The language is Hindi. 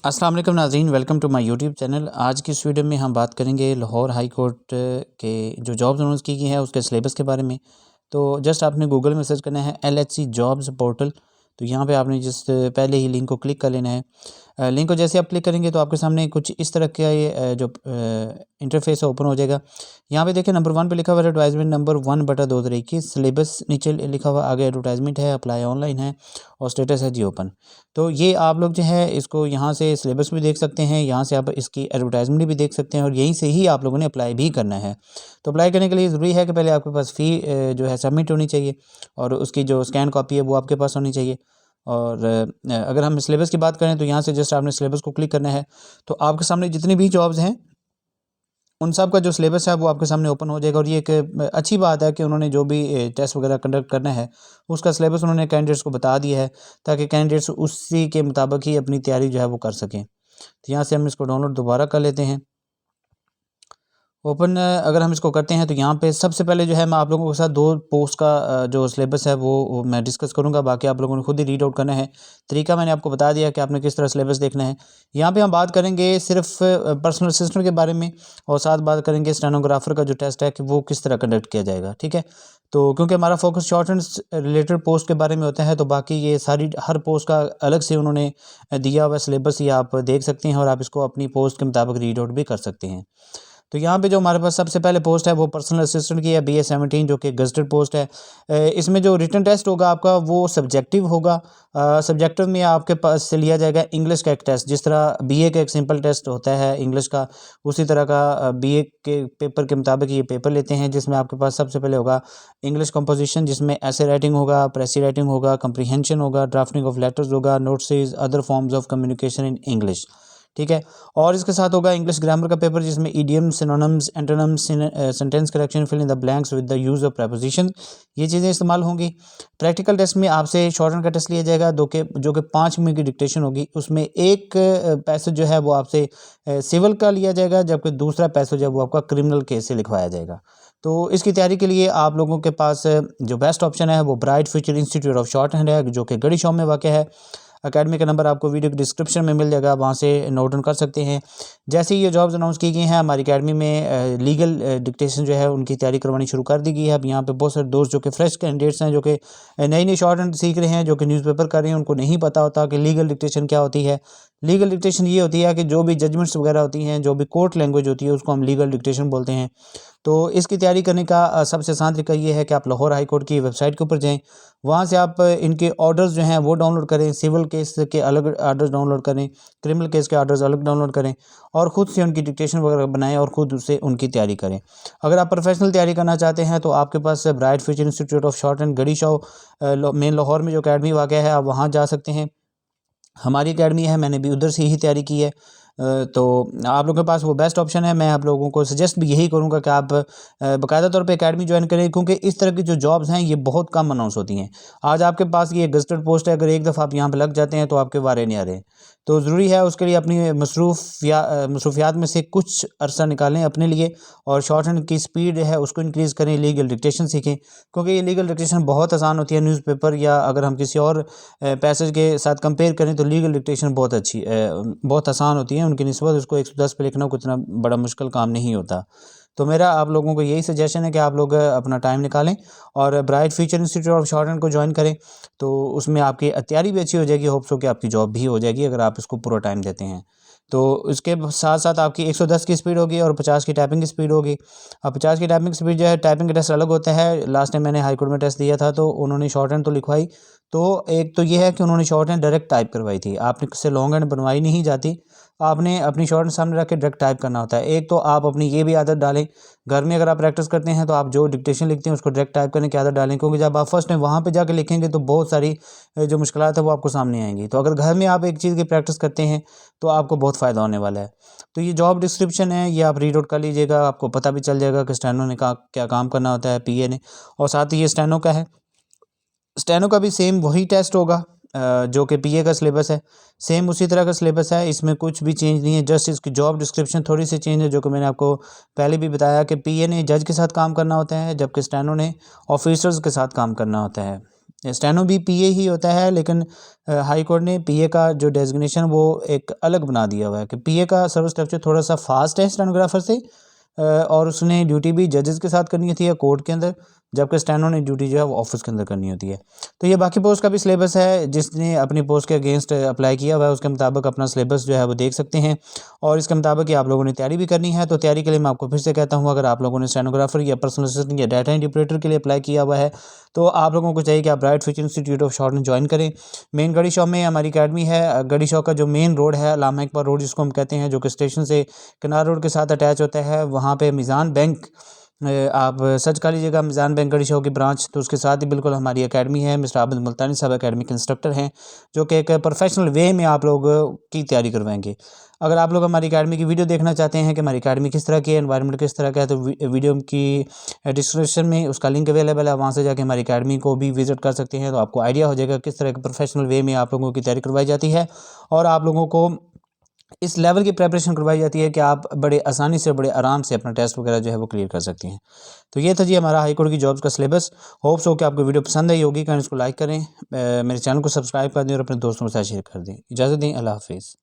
अस्सलाम वालेकुम नाज़रीन, welcome to my YouTube channel. आज की इस वीडियो में हम बात करेंगे लाहौर हाई कोर्ट के जो जॉब्स अनाउंस की गई है उसके सिलेबस के बारे में। तो जस्ट आपने गूगल में सर्च करना है LHC जॉब्स पोर्टल। तो यहाँ पे आपने जिस पहले ही लिंक को क्लिक कर लेना है। लिंक को जैसे आप क्लिक करेंगे तो आपके सामने कुछ इस तरह का ये जो इंटरफेस है ओपन हो जाएगा। यहाँ पे देखिए नंबर 1 पे लिखा हुआ है एडवर्टाइजमेंट नंबर 1/2021। सिलेबस नीचे लिखा हुआ आगे एडवर्टाइजमेंट है, अप्लाई ऑनलाइन है और स्टेटस है जी ओपन। तो ये आप लोग जो है इसको यहाँ से सिलेबस भी देख सकते हैं, यहाँ से आप इसकी एडवर्टाइजमेंट भी देख सकते हैं और यहीं से ही आप लोगों ने अप्लाई भी करना है। तो अप्लाई करने के लिए ज़रूरी है कि पहले आपके पास फ़ी जो है सबमिट होनी चाहिए और उसकी जो स्कैन कॉपी है वो आपके पास होनी चाहिए। और अगर हम सिलेबस की बात करें तो यहाँ से जस्ट आपने सिलेबस को क्लिक करना है। तो आपके सामने जितनी भी जॉब्स हैं उन सब का जो सिलेबस है वो आपके सामने ओपन हो जाएगा। और ये एक अच्छी बात है कि उन्होंने जो भी टेस्ट वगैरह कंडक्ट करना है उसका सिलेबस उन्होंने कैंडिडेट्स को बता दिया है, ताकि कैंडिडेट्स उसी के मुताबिक ही अपनी तैयारी जो है वो कर सकें। तो यहाँ से हम इसको डाउनलोड दोबारा कर लेते हैं। ओपन अगर हम इसको करते हैं तो यहाँ पे सबसे पहले जो है मैं आप लोगों के साथ 2 पोस्ट का जो सिलेबस है वो मैं डिस्कस करूँगा। बाकी आप लोगों ने खुद ही रीड आउट करना है। तरीका मैंने आपको बता दिया कि आपने किस तरह सिलेबस देखना है। यहाँ पे हम बात करेंगे सिर्फ पर्सनल असिस्टेंट के बारे में और साथ बात करेंगे स्टेनोग्राफर का जो टेस्ट है कि वो किस तरह कंडक्ट किया जाएगा, ठीक है। तो क्योंकि हमारा focus short and related post के बारे में होता है तो बाकी ये सारी हर पोस्ट का अलग से उन्होंने दिया हुआ सिलेबस ये आप देख सकते हैं और आप इसको अपनी पोस्ट के मुताबिक रीड आउट भी कर सकते हैं। तो यहाँ पे जो हमारे पास सबसे पहले पोस्ट है वो पर्सनल असिस्टेंट की है, BA-17 जो कि गज़टेड पोस्ट है। इसमें जो रिटन टेस्ट होगा आपका वो सब्जेक्टिव होगा। सब्जेक्टिव में आपके पास से लिया जाएगा इंग्लिश का एक टेस्ट, जिस तरह BA का एक सिंपल टेस्ट होता है इंग्लिश का, उसी तरह का BA के पेपर के मुताबिक ये पेपर लेते हैं, जिसमें आपके पास सबसे पहले होगा इंग्लिश कंपोजिशन, जिसमें ऐसे राइटिंग होगा, प्रेसी राइटिंग होगा, कंप्रीहेंशन होगा, ड्राफ्टिंग ऑफ लेटर्स होगा, notes, other forms of communication in English, ठीक है। और इसके साथ होगा इंग्लिश ग्रामर का पेपर, जिसमें idiom, synonyms, antonyms, sentence correction, fill in the blanks with the use of preposition, ये चीज़ें इस्तेमाल होंगी। प्रैक्टिकल टेस्ट में आपसे शॉर्ट रन का टेस्ट लिया जाएगा जो कि 5 मिनट की डिक्टेशन होगी। उसमें एक पैसेज जो है वो आपसे सिविल का लिया जाएगा, जबकि दूसरा पैसेज है वो आपका क्रिमिनल केस से लिखवाया जाएगा। तो इसकी तैयारी के लिए आप लोगों के पास जो बेस्ट ऑप्शन है वो bright future institute of short hand है, जो कि गढ़ी शॉप में वाक़ है। अकेडमी का नंबर आपको वीडियो के डिस्क्रिप्शन में मिल जाएगा, वहाँ से नोट डाउन कर सकते हैं। जैसे ही ये जॉब्स अनाउंस की गई हैं हमारी अकेडमी में लीगल डिक्टेशन जो है उनकी तैयारी करवानी शुरू कर दी गई है। अब यहाँ पे बहुत सारे दोस्त जो कि फ्रेश कैंडिडेट्स हैं, जो कि नई नई शॉर्ट हैंड सीख रहे हैं, जो कि न्यूज़पेपर कर रहे हैं, उनको नहीं पता होता कि लीगल डिक्टेशन क्या होती है। लीगल डिक्टेशन ये होती है कि जो भी जजमेंट्स वगैरह होती हैं, जो भी कोर्ट लैंग्वेज होती है, उसको हम लीगल डिक्टेशन बोलते हैं। तो इसकी तैयारी करने का सबसे आसान तरीका ये है कि आप लाहौर हाई कोर्ट की वेबसाइट के ऊपर जाएँ, वहाँ से आप इनके ऑर्डर्स जो हैं वो डाउनलोड करें, सिविल केस के अलग ऑर्डर्स डाउनलोड करें, क्रिमिनल केस के ऑर्डर्स अलग डाउनलोड करें और ख़ुद से उनकी डिक्टेशन वगैरह बनाएं और ख़ुद उससे उनकी तैयारी करें। अगर आप प्रोफेशनल तैयारी करना चाहते हैं तो आपके पास bright future institute of shorthand गढ़ी शॉ मेन लाहौर में जो अकेडमी वाक़ है, आप वहाँ जा सकते हैं। हमारी अकेडमी है, मैंने भी उधर से ही तैयारी की है। तो आप लोगों के पास वो बेस्ट ऑप्शन है। मैं आप लोगों को सजेस्ट भी यही करूँगा कि आप बाकायदा तौर पे अकेडमी ज्वाइन करें, क्योंकि इस तरह की जो जॉब्स हैं ये बहुत कम अनाउंस होती हैं। आज आपके पास ये गज़टेड पोस्ट है, अगर एक दफ़ा आप यहाँ पे लग जाते हैं तो आपके वारे नहीं आ रहे। तो ज़रूरी है उसके लिए अपनी मसरूफियात में से कुछ अरसा निकालें अपने लिए और शॉर्ट हैंड की स्पीड है उसको इंक्रीज़ करें, लीगल डिक्टेशन सीखें, क्योंकि ये लीगल डिक्टेशन बहुत आसान होती है। न्यूज़पेपर या अगर हम किसी और पैसेज के साथ कंपेयर करें तो लीगल डिक्टेशन बहुत आसान होती है उनकी निस्बत। उसको 110 पे लिखना कोई इतना बड़ा मुश्किल काम नहीं होता। तो मेरा आप लोगों को यही सजेशन है कि आप लोग अपना टाइम निकालें और bright future institute of short hand को ज्वाइन करें। तो उसमें आपकी तैयारी भी अच्छी हो जाएगी, होप्स हो कि आपकी जॉब भी हो जाएगी अगर आप इसको पूरा टाइम देते हैं। तो इसके साथ साथ आपकी 110 की स्पीड होगी और 50 की टाइपिंग की स्पीड होगी। अब 50 की टाइपिंग स्पीड जो है, टाइपिंग का टेस्ट अलग होता है। लास्ट टाइम मैंने हाई कोर्ट में टेस्ट दिया था तो उन्होंने शॉर्ट हैंड तो लिखवाई। तो एक तो ये है कि उन्होंने शॉर्ट हैंड डायरेक्ट टाइप करवाई थी, आपने से लॉन्ग हैंड बनवाई नहीं जाती। आपने अपनी शॉर्ट हैंड सामने रख के डायरेक्ट टाइप करना होता है। एक तो आप अपनी ये भी आदत डालें, घर में अगर आप प्रैक्टिस करते हैं तो आप जो डिक्टेशन लिखते हैं उसको डायरेक्ट टाइप करने की आदत डालें, क्योंकि जब आप फर्स्ट टाइम वहाँ पे जाके लिखेंगे तो बहुत सारी जो मुश्किलात है वो आपको सामने आएंगी। तो अगर घर में आप एक चीज़ की प्रैक्टिस करते हैं तो आपको बहुत फ़ायदा होने वाला है। तो ये जॉब डिस्क्रिप्शन है, ये आप रीड आउट कर लीजिएगा, आपको पता भी चल जाएगा कि स्टेनो ने क्या काम करना होता है, PA ने। और साथ ही ये स्टेनो का है, स्टेनो का भी सेम वही टेस्ट होगा जो कि PA का सिलेबस है, सेम उसी तरह का सिलेबस है, इसमें कुछ भी चेंज नहीं है। जस्ट इसकी जॉब डिस्क्रिप्शन थोड़ी सी चेंज है, जो कि मैंने आपको पहले भी बताया कि PA ने जज के साथ काम करना होता है, जबकि स्टेनो ने ऑफिसर्स के साथ काम करना होता है। स्टेनो भी पीए ही होता है, लेकिन हाई कोर्ट ने पीए का जो डेजिग्नेशन वो एक अलग बना दिया हुआ है कि पीए का सर्विस स्ट्रक्चर थोड़ा सा फास्ट है स्टेनोग्राफर से, और उसने ड्यूटी भी जजेस के साथ करनी होती है कोर्ट के अंदर, जबकि स्टेनो ने ड्यूटी जो है वो ऑफिस के अंदर करनी होती है। तो ये बाकी पोस्ट का भी सिलेबस है, जिसने अपनी पोस्ट के अगेंस्ट अप्लाई किया हुआ है उसके मुताबिक अपना सिलेबस जो है वो देख सकते हैं, और इसके मुताबिक आप लोगों ने तैयारी भी करनी है। तो तैयारी के लिए मैं आपको फिर से कहता हूँ, अगर आप लोगों ने स्टेनोग्राफर या पर्सनल असिस्टेंट या डाटा इंटरप्रेटर के लिए अप्लाई किया हुआ है तो आप लोगों को चाहिए कि आप bright future institute of short में ज्वाइन करें। मेन गढ़ी शॉप में हमारी अकेडमी है। गढ़ी शॉप का जो मेन रोड है अल्लामा इकबाल रोड जिसको हम कहते हैं, जो कि स्टेशन से किनार रोड के साथ अटैच होता है, वहाँ पे मीज़ान बैंक, आप सर्च कर लीजिएगा मीज़ान बैंक गढ़ी शॉप की ब्रांच। तो उसके साथ ही बिल्कुल हमारी एकेडमी है। मिस्टर आबिद मुल्तानी साहब एकेडमी के इंस्ट्रक्टर हैं, जो कि एक प्रोफेशनल वे में आप लोग की तैयारी करवाएंगे। अगर आप लोग हमारी एकेडमी की वीडियो देखना चाहते हैं कि हमारी एकेडमी किस तरह की है, एनवायरनमेंट किस तरह का है, तो वीडियो की डिस्क्रिप्शन में उसका लिंक अवेलेबल है, वहाँ से जाके हमारी एकेडमी को भी विजिट कर सकते हैं। तो आपको आइडिया हो जाएगा किस तरह के प्रोफेशनल वे में आप लोगों की तैयारी करवाई जाती है, और आप लोगों को इस लेवल की प्रेपरेशन करवाई जाती है कि आप बड़े आसानी से, बड़े आराम से अपना टेस्ट वगैरह जो है वो क्लियर कर सकती हैं। तो ये था जी हमारा हाई कोर्ट की जॉब्स का सिलेबस। होप्स हो कि आपको वीडियो पसंद आई होगी। इसको लाइक करें, मेरे चैनल को सब्सक्राइब कर दें और अपने दोस्तों के साथ शेयर कर दें। इजाज़त दें, अल्लाह हाफिज़।